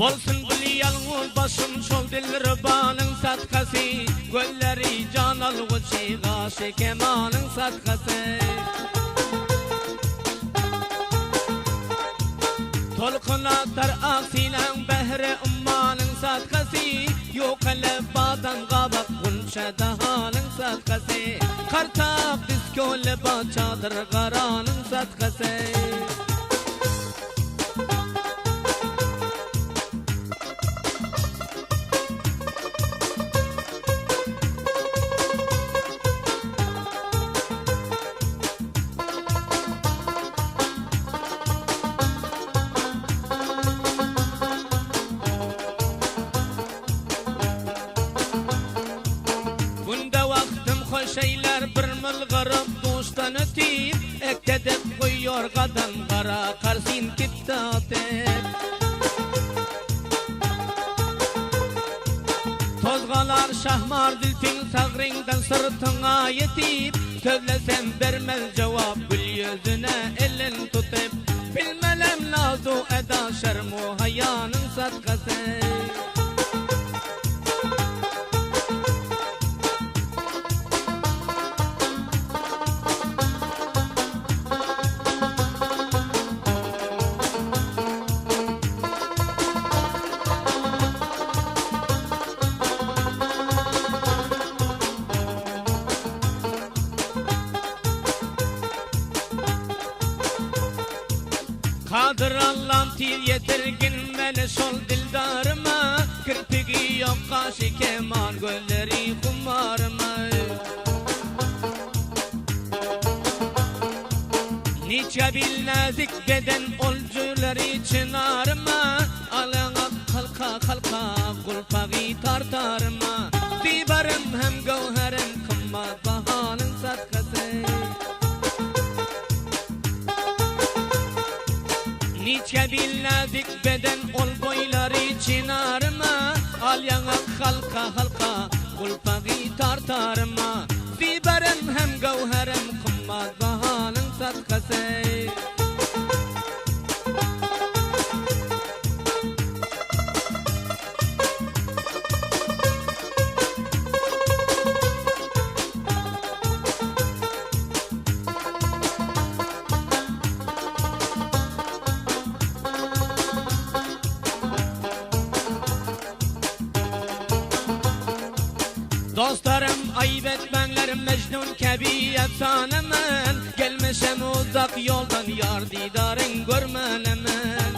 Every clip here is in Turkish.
Olsun bil yalnız başım şol dilribanın satkası, gölleri can algıcı gaşı kemanın satkası. Tolkun atar aksilen behre ummanın satkası, yok lebadan kabak gunşa dahanın satkası. Kartak diskole bacadır karanın satkası. Şeyler bir mil garip dostan öteyip ekledip koyuyor kadın kara karsin kittatip. Tozgalar şahmar zülfün sagrinden sırtına yetip, söylesem vermez cevap gül yüzüne elin tutup. Bilmelem nazu eda şermu hayanın satkası. Kadir Allah'ım tir yetirgin beni şol dildarıma, kirpigi yok kaşı keman gölleri kumarıma. Nice bil nazik beden olcuları çınarıma, alana kalka kalka kulpagi tartarıma. Dibarım hem gevherin kımmat bahanın satkası. Nice bil nazik beden ol boyları çınarıma, al yana halka halka kulpagi tartarıma. Dibarım hem gevherim kımmat bahanın satkası. Dostlarım ayıp etmenler Mecnun kebi efsanemen, gelmişem uzak yoldan yar didarın görmenemen.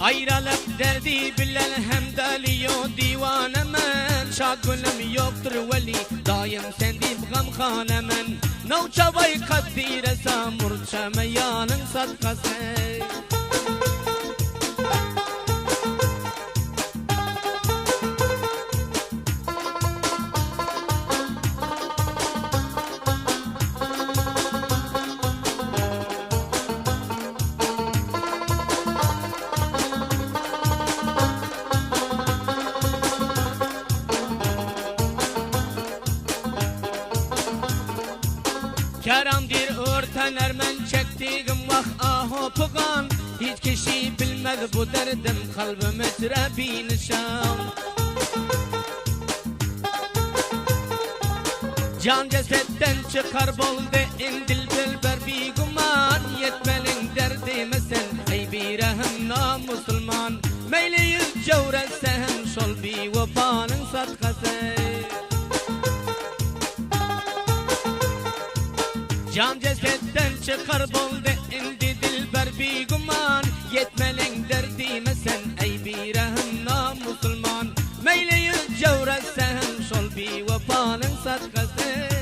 Ayrılık derdi bilen hem deliyo divanemen, şad gülüm yoktur veli daim sendip gamhanemen. Navçavay kaddire samur çemeyanın satkası. Keramdir örtener men çektiğim vah aho pugan, hiç kişi bilmez bu derdim kalbim etrebi nişan. Can cesetten çıkar bolde indil bilber bir guman, yetmelin derdime sen ey bir ehem na musulman. Meyli yüz cevretse hem şol bir vefanın satkası. Can cesetten çıkar bolde indi dilber bir guman, yetmelin derdime sen ey bir ehem na musulman. Meyli yüz cevretse hem şol bir vefanın satkası.